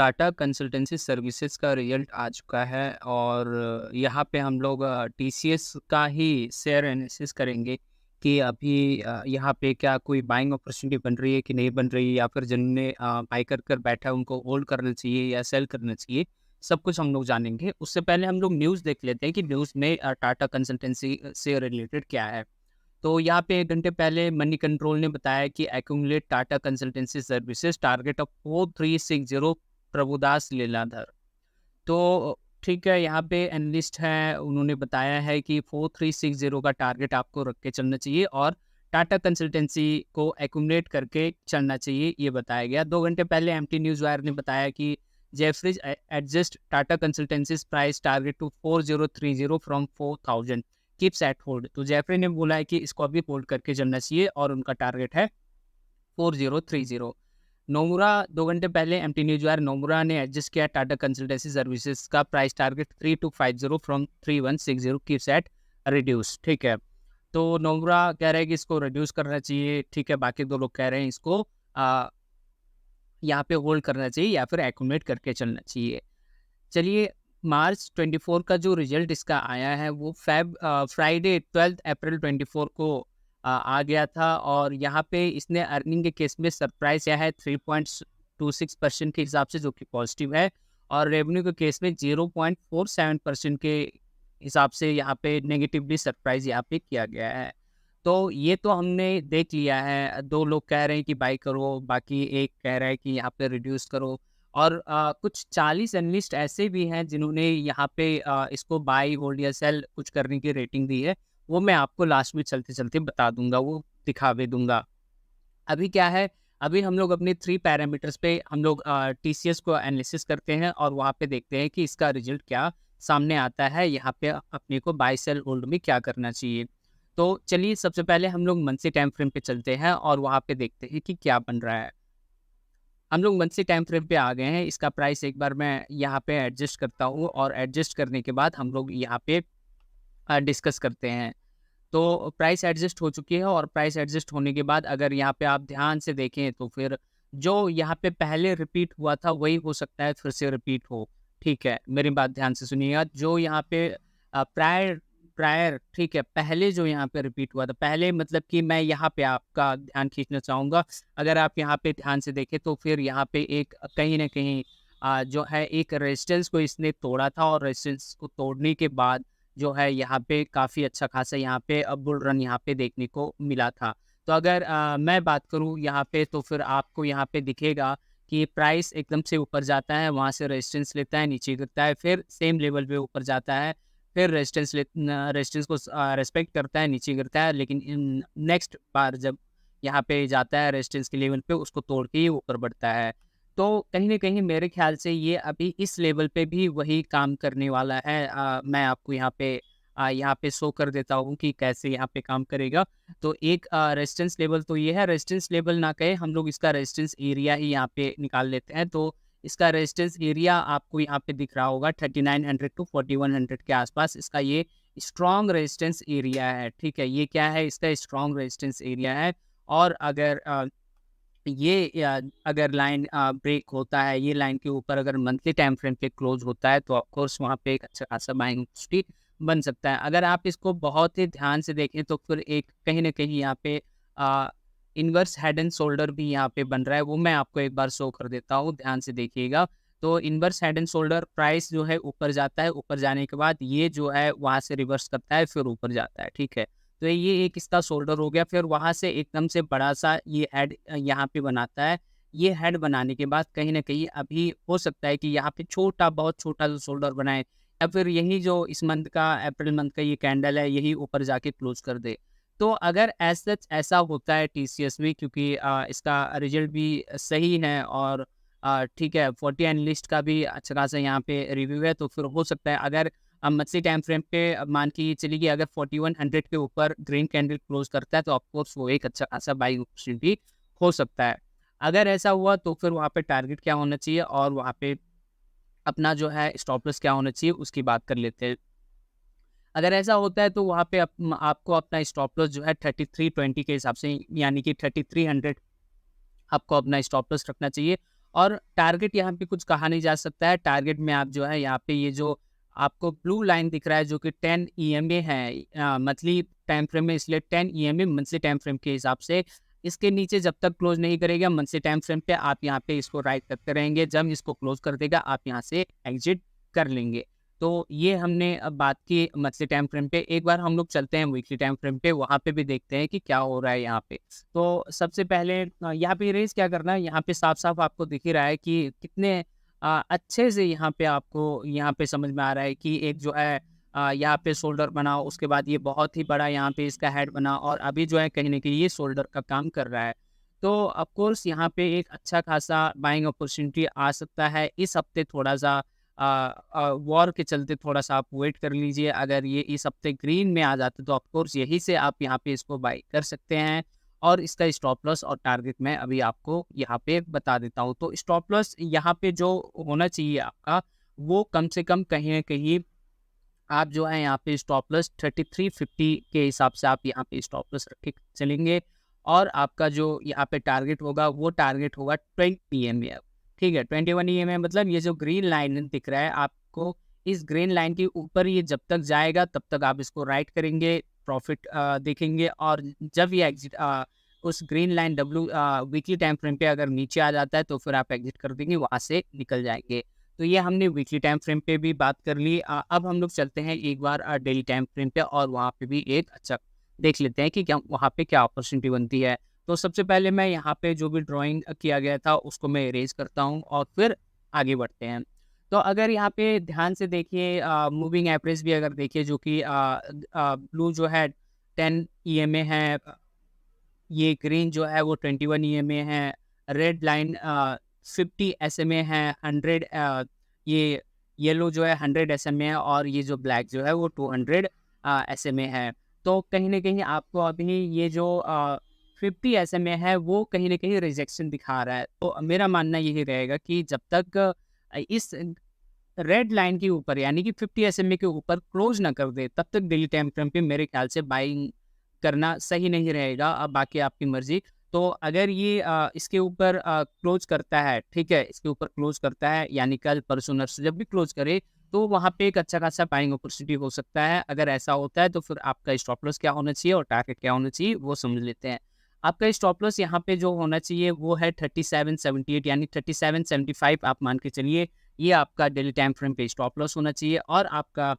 Tata consultancy services का result आ चुका है और यहाँ पे हम लोग टीसीएस का ही शेयर एनालिसिस करेंगे कि अभी यहाँ पे क्या कोई बाइंग अपॉर्चुनिटी बन रही है कि नहीं बन रही है, या फिर जिनने बाई कर बैठा है उनको होल्ड करना चाहिए या सेल करना चाहिए। सब कुछ हम लोग जानेंगे। उससे पहले हम लोग न्यूज़ देख लेते हैं कि न्यूज़ में टाटा कंसल्टेंसी से रिलेटेड क्या है। तो यहाँ पे 1 घंटे पहले मनी कंट्रोल ने बताया कि accumulate Tata consultancy services target of 4360 Prabhudas Lilladher. तो ठीक है, यहाँ पे एनालिस्ट हैं, उन्होंने बताया है कि 4360 का टारगेट आपको रख के चलना चाहिए और टाटा कंसल्टेंसी को एक्यूमुलेट करके चलना चाहिए, ये बताया गया। 2 घंटे पहले एमटी न्यूज़ वायर ने बताया कि Jefferies adjust Tata consultancies price target to 4030 from 4000 keeps at hold. तो जेफरी ने बोला है कि इसको अभी होल्ड करके चलना चाहिए और उनका टारगेट है 4030। नोमुरा 2 घंटे पहले एमटी न्यूज़ वायर नोमुरा ने एडजस्ट किया टाटा कंसल्टेंसी सर्विसेज का price target 3250 from 3160 keeps at reduce. ठीक है, तो नोमुरा कह रहे हैं कि इसको रिड्यूस करना चाहिए। ठीक है, बाकी 2 लोग कह रहे हैं इसको यहाँ पे होल्ड करना चाहिए या फिर एक्यूमुलेट करके चलना चाहिए। चलिए, मार्च 24 का जो रिजल्ट इसका आया है वो फ्राइडे 12 अप्रैल 24 को आ गया था और यहाँ पे इसने अर्निंग के केस में सरप्राइज आया है 3.26% के हिसाब से, जो कि पॉजिटिव है, और रेवेन्यू के केस में 0.47% के हिसाब से यहाँ पे नेगेटिवली सरप्राइज यहाँ पे किया गया है। तो ये तो हमने देख लिया है। 2 लोग कह रहे हैं कि बाई करो, बाकी एक कह रहा है कि यहाँ पे रिड्यूस करो, और कुछ 40 एनालिस्ट ऐसे भी हैं जिन्होंने यहाँ पे इसको बाई, होल्ड या सेल कुछ करने की रेटिंग दी है। वो मैं आपको लास्ट में चलते-चलते बता दूँगा, वो दिखा भी दूँगा। अभी क्या है, अभी हम लोग अपने 3 पैरामीटर्स पे हम लोग टीसीएस को एनालिसिस करते हैं और वहाँ पे देखते हैं कि इसका रिजल्ट क्या सामने आता है, यहाँ पे अपने को बाय, सेल, होल्ड में क्या करना चाहिए। तो चलिए, सबसे पहले हम लोग मंथली टाइम फ्रेम पे चलते हैं और वहाँ पे देखते हैं कि क्या बन रहा है। हम लोग मंथली टाइम फ्रेम पे आ गए हैं। इसका प्राइस एक बार मैं यहाँ पे एडजस्ट करता हूँ और एडजस्ट करने के बाद हम लोग यहाँ पे डिस्कस करते हैं। तो प्राइस एडजस्ट हो चुकी है और प्राइस एडजस्ट होने के बाद अगर यहाँ पे आप ध्यान से देखें तो फिर जो यहाँ पे पहले रिपीट हुआ था वही हो सकता है फिर से रिपीट हो। ठीक है, मेरी बात ध्यान से सुनिएगा। जो यहाँ पे प्रायर प्रायर ठीक है, पहले जो यहाँ पे रिपीट हुआ था, पहले मतलब कि मैं यहाँ पे आपका ध्यान खींचना चाहूँगा। अगर आप यहाँ पे ध्यान से देखें तो फिर यहाँ पे एक कहीं न कहीं जो है एक रेजिस्टेंस को इसने तोड़ा था और रेजिस्टेंस को तोड़ने के बाद जो है यहाँ पे काफ़ी अच्छा खासा यहाँ पे बुल रन यहाँ पे देखने को मिला था। तो अगर मैं बात करूँ यहाँ पे तो फिर आपको यहाँ पे दिखेगा कि प्राइस एकदम से ऊपर जाता है, वहाँ से रेजिस्टेंस लेता है, नीचे गिरता है, फिर सेम लेवल पे ऊपर जाता है, फिर रेजिस्टेंस को रिस्पेक्ट करता है, नीचे गिरता है, लेकिन इन नेक्स्ट बार जब यहाँ पे जाता है रेजिस्टेंस के लेवल पे, उसको तोड़ के ही ऊपर बढ़ता है। तो कहीं न कहीं मेरे ख़्याल से ये अभी इस लेवल पे भी वही काम करने वाला है। मैं आपको यहाँ पे शो कर देता हूँ कि कैसे यहाँ पे काम करेगा। तो एक रेजिस्टेंस लेवल तो ये है, रेजिस्टेंस लेवल ना कहें, हम लोग इसका रेजिस्टेंस एरिया ही यहाँ पे निकाल लेते हैं। तो इसका रेजिस्टेंस एरिया आपको यहाँ पे दिख रहा होगा 3900 टू 4100 के आसपास, इसका ये स्ट्रॉन्ग रेजिस्टेंस एरिया है। ठीक है, ये क्या है, इसका स्ट्रॉन्ग रेजिस्टेंस एरिया है। और अगर अगर लाइन ब्रेक होता है, ये लाइन के ऊपर अगर मंथली टाइम फ्रेम पे क्लोज होता है तो ऑफ कोर्स वहाँ पे एक अच्छा खासा बाइंग अपॉर्चुनिटी बन सकता है। अगर आप इसको बहुत ही ध्यान से देखें तो फिर एक कहीं न कहीं यहाँ पे इन्वर्स हेड एंड शोल्डर भी यहाँ पे बन रहा है, वो मैं आपको एक बार शो कर देता हूँ, ध्यान से देखिएगा। तो inverse head and shoulder price जो है ऊपर जाता है, ऊपर जाने के बाद ये जो है वहाँ से रिवर्स करता है, फिर ऊपर जाता है, ठीक है। तो ये एक इसका शोल्डर हो गया, फिर वहाँ से एकदम से बड़ा-सा ये हेड यहाँ पे बनाता है। ये हेड बनाने के बाद कहीं न कहीं अभी हो सकता है कि यहाँ पे छोटा, बहुत छोटा जो शोल्डर बनाए, या फिर यही जो इस मंथ का, अप्रैल मंथ का ये कैंडल है, यही ऊपर जाके क्लोज़ कर दे। तो अगर एज़ सच ऐसा होता है टीसीएस में, क्योंकि इसका रिज़ल्ट भी सही है और ठीक है, 40 एनालिस्ट का भी अच्छा खासा यहाँ पे रिव्यू है, तो फिर हो सकता है अगर मंथली टाइम फ्रेम पे मान के चलिए कि अगर 4100 के ऊपर ग्रीन कैंडल क्लोज करता है तो ऑफ कोर्स वो एक अच्छा खासा बाइंग अपॉर्चुनिटी हो सकता है। अगर ऐसा हुआ तो फिर वहाँ पे टारगेट क्या होना चाहिए और वहाँ पे अपना जो है स्टॉप लॉस क्या होना चाहिए, उसकी बात कर लेते हैं। अगर ऐसा होता है तो वहाँ पे आपको अपना स्टॉप लॉस जो है 3320 के हिसाब से, यानी कि 3300 आपको अपना स्टॉप लॉस रखना चाहिए। और टारगेट यहाँ पे कुछ कहा नहीं जा सकता है। टारगेट में आप जो है यहाँ पे ये जो आपको ब्लू लाइन दिख रहा है जो कि 10 ईएमए है, मंथली टाइम फ्रेम में, इसलिए 10 ईएमए मंथली टाइम फ्रेम के हिसाब से इसके नीचे जब तक क्लोज नहीं करेगा मंथली टाइम फ्रेम पे, आप यहाँ पे इसको राइट करते रहेंगे। जब इसको क्लोज कर देगा आप यहाँ से एग्जिट कर लेंगे। तो ये हमने अब बात की मंथली टाइम फ्रेम पे। एक बार हम लोग चलते हैं वीकली टाइम फ्रेम पे, वहाँ पे भी देखते हैं कि क्या हो रहा है यहाँ पे। तो सबसे पहले यहाँ पे रेस क्या करना है, यहाँ पे साफ साफ आपको दिख ही रहा है कि कितने अच्छे से यहाँ पे आपको यहाँ पे समझ में आ रहा है कि एक जो है यहाँ पे शोल्डर बना, उसके बाद ये बहुत ही बड़ा यहाँ पे इसका हेड बना, और अभी जो है कहीं ना कहीं ये शोल्डर का काम कर रहा है। तो ऑफ कोर्स यहाँ पे एक अच्छा खासा बाइंग अपॉर्चुनिटी आ सकता है इस हफ्ते। थोड़ा सा वॉर के चलते थोड़ा सा आप वेट कर लीजिए। अगर ये इस हफ्ते ग्रीन में आ जाते तो ऑफ कोर्स यही से आप यहाँ पे इसको बाई कर सकते हैं। और इसका स्टॉप लॉस और टारगेट मैं अभी आपको यहाँ पे बता देता हूँ। तो स्टॉप लॉस यहाँ पे जो होना चाहिए आपका, वो कम से कम कहीं ना कहीं आप जो है यहाँ पे स्टॉप लॉस 3350 के हिसाब से आप यहाँ पे स्टॉप लॉस रख के चलेंगे। और आपका जो यहाँ पे टारगेट होगा वो टारगेट होगा 20 ईएमए। ठीक है, 21 ईएमए मतलब ये जो ग्रीन लाइन दिख रहा है आपको, इस ग्रीन लाइन के ऊपर ये जब तक जाएगा तब तक आप इसको राइट करेंगे, प्रॉफिट देखेंगे। और जब ये एग्जिट उस green line W weekly time frame पे अगर नीचे आ जाता है तो फिर आप एग्जिट कर देंगे, वहाँ से निकल जाएंगे। तो ये हमने वीकली टाइम फ्रेम पे भी बात कर ली। अब हम लोग चलते हैं एक बार डेली टाइम फ्रेम पे, और वहाँ पे भी एक अच्छा देख लेते हैं कि क्या वहाँ पे क्या अपॉर्चुनिटी बनती है। तो सबसे पहले मैं यहाँ पे जो भी ड्राइंग किया गया था उसको मैं इरेज करता हूँ और फिर आगे बढ़ते हैं। तो अगर यहाँ पे ध्यान से देखिए, मूविंग एवरेज भी अगर देखिए जो कि ब्लू जो है 10 ईएमए है, ये ग्रीन जो है वो 21 ईएमए है, रेड लाइन 50 एसएमए है, 100 ये येलो जो है 100 एसएमए है, और ये जो ब्लैक जो है वो 200 एसएमए है। तो कहीं ना कहीं आपको अभी ये जो 50 एसएमए है वो कहीं ना कहीं रिजेक्शन दिखा रहा है। तो मेरा मानना यही रहेगा कि जब तक इस रेड लाइन के ऊपर यानी कि 50 एसएमए के ऊपर क्लोज ना कर दे तब तक डेली टाइम फ्रेम पे मेरे ख्याल से बाइंग करना सही नहीं रहेगा। अब बाकी आपकी मर्जी। तो अगर ये इसके ऊपर क्लोज करता है, ठीक है, इसके ऊपर क्लोज करता है यानी कल परसों नर्सरी जब भी क्लोज करे तो वहाँ पे एक अच्छा खासा बाइंग अपॉर्चुनिटी हो सकता है। अगर ऐसा होता है तो फिर आपका स्टॉप लॉस क्या होना चाहिए और टारगेट क्या होना चाहिए वो समझ लेते हैं। आपका स्टॉप लॉस यहाँ पे जो होना चाहिए वो है 3778 यानी 3775 आप मान के चलिए। ये आपका डेली टाइम फ्रेम पे स्टॉप लॉस होना चाहिए। और आपका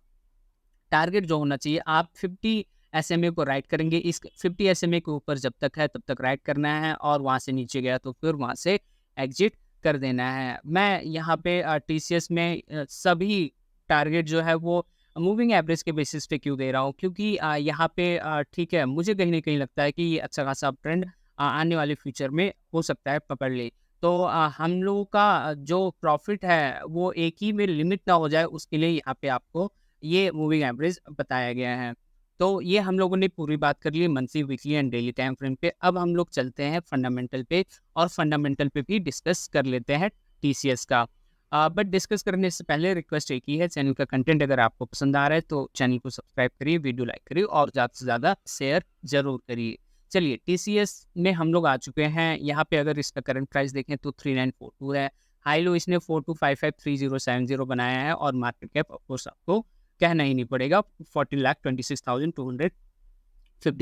टारगेट जो होना चाहिए, आप 50 एसएमए को राइट करेंगे। इस 50 एसएमए के ऊपर जब तक है तब तक राइट करना है, और वहाँ से नीचे गया तो फिर वहाँ से एग्जिट कर देना है। मैं यहाँ पे टीसीएस में सभी टारगेट जो है वो मूविंग एवरेज के बेसिस पे क्यों दे रहा हूँ, क्योंकि यहाँ पे ठीक है, मुझे कहीं ना कहीं लगता है कि ये अच्छा खासा ट्रेंड आने वाले फ्यूचर में हो सकता है पकड़ ले। तो हम लोगों का जो प्रॉफिट है वो एक ही में लिमिट ना हो जाए, उसके लिए यहाँ पे आपको ये मूविंग एवरेज बताया गया है। तो ये हम लोगों ने पूरी बात कर ली monthly, weekly and daily time frame पे। अब हम लोग चलते हैं फंडामेंटल पे, और फंडामेंटल पे भी डिस्कस कर लेते हैं टीसीएस का। बट डिस्कस करने से पहले रिक्वेस्ट एक ही है, चैनल का कंटेंट अगर आपको पसंद आ रहा है तो चैनल को सब्सक्राइब करिए, वीडियो लाइक करिए और ज़्यादा से ज़्यादा शेयर जरूर करिए। चलिए, टीसीएस में हम लोग आ चुके हैं। यहाँ पे अगर इसका करंट प्राइस देखें तो 3942 है। हाई लो इसने 42553070 बनाया है, और मार्केट कैप ऑफकोर्स आपको कहना ही नहीं पड़ेगा, 40,26,250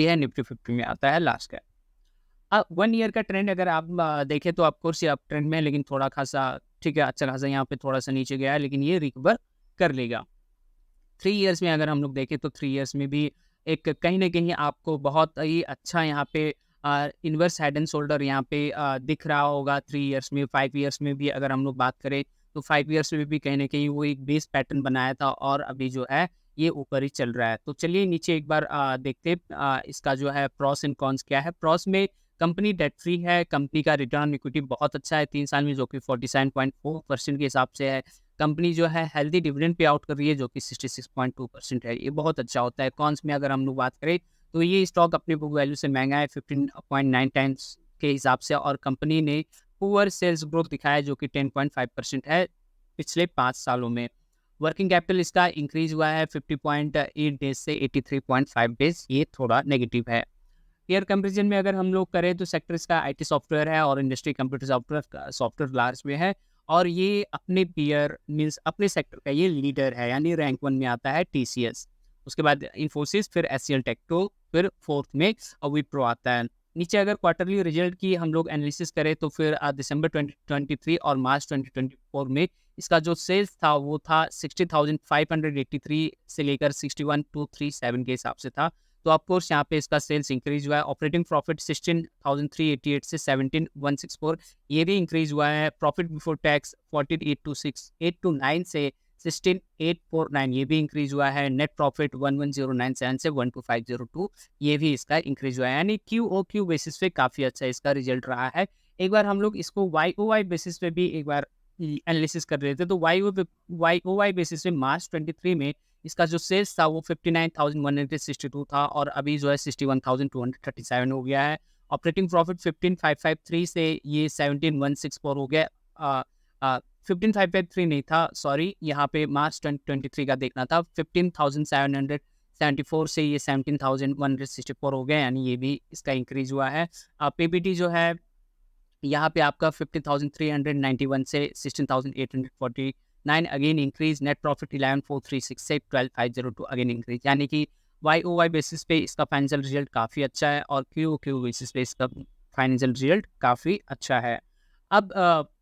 है, निफ्टी 50 में आता है लास्ट कैप। अब 1 ईयर का ट्रेंड अगर आप देखें तो ऑफकोर्स ये अप ट्रेंड में है, लेकिन थोड़ा खासा ठीक है, अच्छा खासा यहाँ पे थोड़ा सा नीचे गया है, लेकिन ये रिकवर कर लेगा। 3 इयर्स में अगर हम लोग देखें तो 3 इयर्स में भी एक कहीं न कहीं आपको बहुत ही अच्छा यहाँ पे इन्वर्स हेड एंड शोल्डर यहाँ पे दिख रहा होगा 3 इयर्स में। 5 इयर्स में भी अगर हम लोग बात करें तो 5 इयर्स में भी कहीं न कहीं वो एक बेस पैटर्न बनाया था, और अभी जो है ये ऊपर ही चल रहा है। तो चलिए नीचे एक बार देखते हैं इसका जो है प्रॉस एंड कॉन्स क्या है। प्रॉस में कंपनी डेट फ्री है, कंपनी का रिटर्न ऑन इक्विटी बहुत अच्छा है 3 साल में, जो कि 47.4% के हिसाब से है। कंपनी जो है हेल्दी डिविडेंड पे आउट कर रही है जो कि 66.2% है, ये बहुत अच्छा होता है। कॉन्स में अगर हम लोग बात करें तो ये स्टॉक अपने बुक वैल्यू से महंगा है 15.9 टाइम्स के हिसाब से, और कंपनी ने पुअर सेल्स ग्रोथ दिखाया जो कि 10.5% है पिछले 5 सालों में। वर्किंग कैपिटल इसका इंक्रीज हुआ है 50.8 डेज से 83.5 डेज, ये थोड़ा नेगेटिव है। ईयर कंपेरिजन में अगर हम लोग करें तो सेक्टर्स का आईटी सॉफ्टवेयर है और इंडस्ट्री कंप्यूटर सॉफ्टवेयर लार्ज में है, और ये अपने पीयर मीन्स अपने सेक्टर का ये लीडर है, यानी रैंक 1 में आता है टीसीएस। उसके बाद इन्फोसिस, फिर एचसीएल टेक्टो, फिर फोर्थ में विप्रो आता है। नीचे अगर क्वार्टरली रिजल्ट की हम लोग एनालिसिस करें तो फिर दिसंबर 2023 और मार्च 2024 में इसका जो सेल्स था वो था 60,583 से लेकर 61,237 के हिसाब से था। तो ऑफकोर्स यहाँ पे इसका सेल्स इंक्रीज हुआ है। ऑपरेटिंग प्रॉफिट 16,388 से 17,164 ये भी इंक्रीज हुआ है। प्रॉफिट बिफोर टैक्स 48,829 से 16,849 ये भी इंक्रीज हुआ है। नेट प्रॉफिट 11,097 से 12,502 ये भी इसका इंक्रीज हुआ है, यानी QOQ बेसिस पे काफ़ी अच्छा इसका रिजल्ट रहा है। एक बार हम लोग इसको YOY बेसिस पे भी एक बार एनालिसिस कर रहे थे, तो YOY बेसिस पे मार्च 23 में इसका जो सेल्स था वो 59,162 था और अभी जो है 61,237 हो गया है। ऑपरेटिंग प्रॉफिट 15,553 से ये 17,164 हो गया। 15,553 नहीं था, सॉरी, यहाँ पे मार्च 2023 का देखना था। 15,774 से ये 17,164 हो गया, यानी ये भी इसका इंक्रीज हुआ है। पीबीटी जो है यहाँ पे आपका 50,391 से 16,849 अगेन इंक्रीज। नेट प्रॉफिट 11,436 से 12,502 अगेन इंक्रीज, यानी कि YOY बेसिस पे इसका फाइनेंशियल रिजल्ट काफ़ी अच्छा है और QOQ बेसिस पे इसका फाइनेंशियल रिजल्ट काफ़ी अच्छा है। अब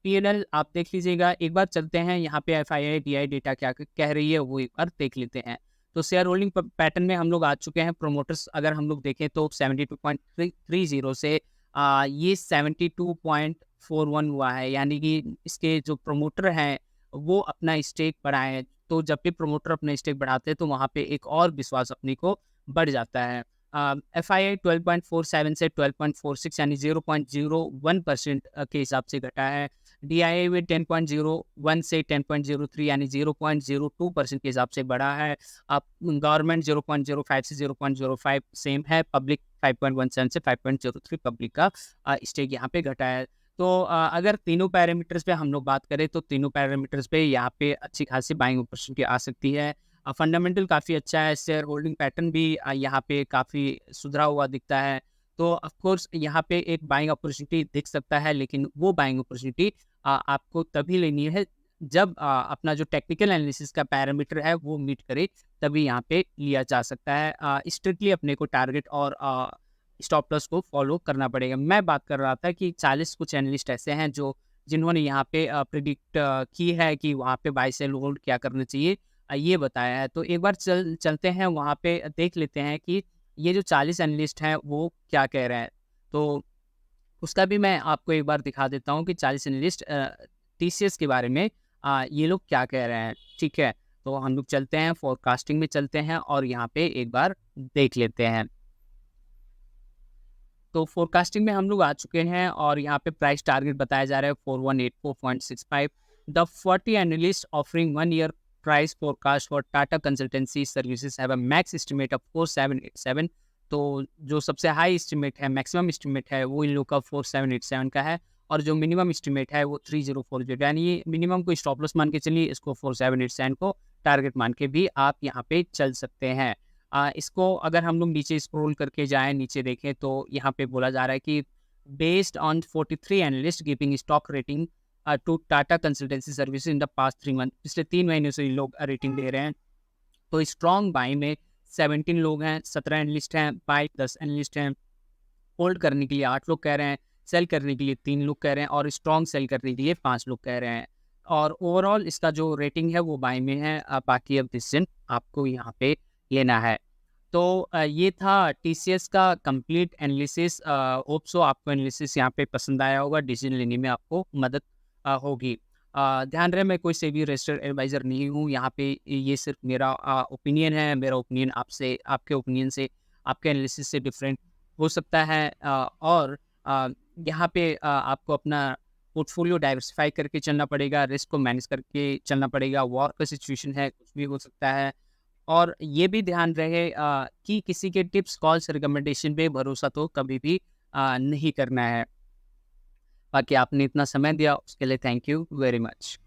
PNL आप देख लीजिएगा। एक बार चलते हैं यहाँ पे FII DI डेटा क्या कह रही है वो एक बार देख लेते हैं। तो शेयर होल्डिंग पैटर्न में हम लोग आ चुके हैं। प्रोमोटर्स अगर हम लोग देखें तो 72.30 से ये 72.41 हुआ है, यानी कि इसके जो प्रमोटर हैं वो अपना स्टेक बढ़ाएं। तो जब भी प्रमोटर अपना स्टेक बढ़ाते हैं तो वहाँ पे एक और विश्वास अपने को बढ़ जाता है। FII 12.47 से 12.46 यानी 0.01% के हिसाब से घटा है। DII में 10.01 से 10.03 यानी 0.02% के हिसाब से बढ़ा है। अब गवर्नमेंट 0.05 से 0.05 सेम है। पब्लिक 5.17 से 5.03 पब्लिक का स्टेक यहाँ पे घटा है। तो अगर तीनों पैरामीटर्स पे हम लोग बात करें तो तीनों पैरामीटर्स पे यहाँ पे अच्छी खासी बाइंग अपॉर्चुनिटी आ सकती है। फंडामेंटल काफ़ी अच्छा है। शेयर होल्डिंग पैटर्न भी यहाँ पे काफ़ी सुधरा हुआ दिखता है। तो ऑफ कोर्स यहाँ पे एक बाइंग अपॉर्चुनिटी दिख सकता है, लेकिन वो बाइंग अपॉर्चुनिटी आपको तभी लेनी है जब अपना जो टेक्निकल एनालिसिस का पैरामीटर है वो मीट करे, तभी यहाँ पे लिया जा सकता है। स्ट्रिक्टली अपने को टारगेट और स्टॉप लॉस को फॉलो करना पड़ेगा। मैं बात कर रहा था कि 40 कुछ एनालिस्ट ऐसे हैं जिन्होंने यहाँ पे प्रिडिक्ट की है कि वहाँ पे बाय सेल होल्ड क्या करना चाहिए, ये बताया है। तो एक बार चलते हैं वहाँ पे, देख लेते हैं कि ये जो 40 एनालिस्ट हैं वो क्या कह रहे हैं। तो उसका भी मैं आपको एक बार दिखा देता हूँ कि 40 एनालिस्ट TCS के बारे में ये लोग क्या कह रहे हैं। ठीक है, तो हम लोग चलते हैं फोरकास्टिंग में चलते हैं और यहाँ पे एक बार देख लेते हैं। तो फोरकास्टिंग में हम लोग आ चुके हैं और यहाँ पे प्राइस टारगेट बताया जा रहा है 4184.65। The 40 analyst offering 1 year price forecast for Tata consultancy services have a max estimate of 4787। तो जो सबसे हाई एस्टिमेट है, मैक्सिमम एस्टिमेट है, वो इन लोग का 4787 का है और जो मिनिमम एस्टिमेट है वो 3040, यानी ये मिनिमम को स्टॉप लॉस मान के चलिए, इसको 4787 को टारगेट मान के भी आप यहाँ पे चल सकते हैं। इसको अगर हम लोग नीचे स्क्रॉल करके जाएं, नीचे देखें तो यहाँ पे बोला जा रहा है कि based on 43 analyst giving stock rating to Tata consultancy services in the past 3 month, पिछले 3 महीनों से ये लोग रेटिंग दे रहे हैं। तो स्ट्रॉन्ग बाई में 17 लोग हैं, 17 एनालिस्ट हैं, बाई 10 एनालिस्ट हैं, होल्ड करने के लिए 8 लोग कह रहे हैं, सेल करने के लिए 3 लोग कह रहे हैं और स्ट्रॉन्ग सेल करने के लिए 5 लोग कह रहे हैं। और ओवरऑल इसका जो रेटिंग है वो बाई में है। बाकी अब डिसीजन आपको यहाँ पे लेना है। तो ये था TCS का कंप्लीट एनालिसिस। होप सो आपको एनालिसिस यहाँ पे पसंद आया होगा, डिसीजन लेने में आपको मदद होगी। ध्यान रहे मैं कोई से भी रजिस्टर्ड एडवाइज़र नहीं हूँ यहाँ पे, ये सिर्फ मेरा ओपिनियन है। मेरा ओपिनियन आपसे, आपके ओपिनियन से, आपके एनालिसिस से डिफरेंट हो सकता है। और यहाँ पे आपको अपना पोर्टफोलियो डाइवर्सिफाई करके चलना पड़ेगा, रिस्क को मैनेज करके चलना पड़ेगा। वॉर का सिचुएशन है, कुछ भी हो सकता है। और ये भी ध्यान रहे कि किसी के टिप्स, कॉल्स, रिकमेंडेशन पे भरोसा तो कभी भी नहीं करना है। बाकी आपने इतना समय दिया उसके लिए थैंक यू वेरी मच।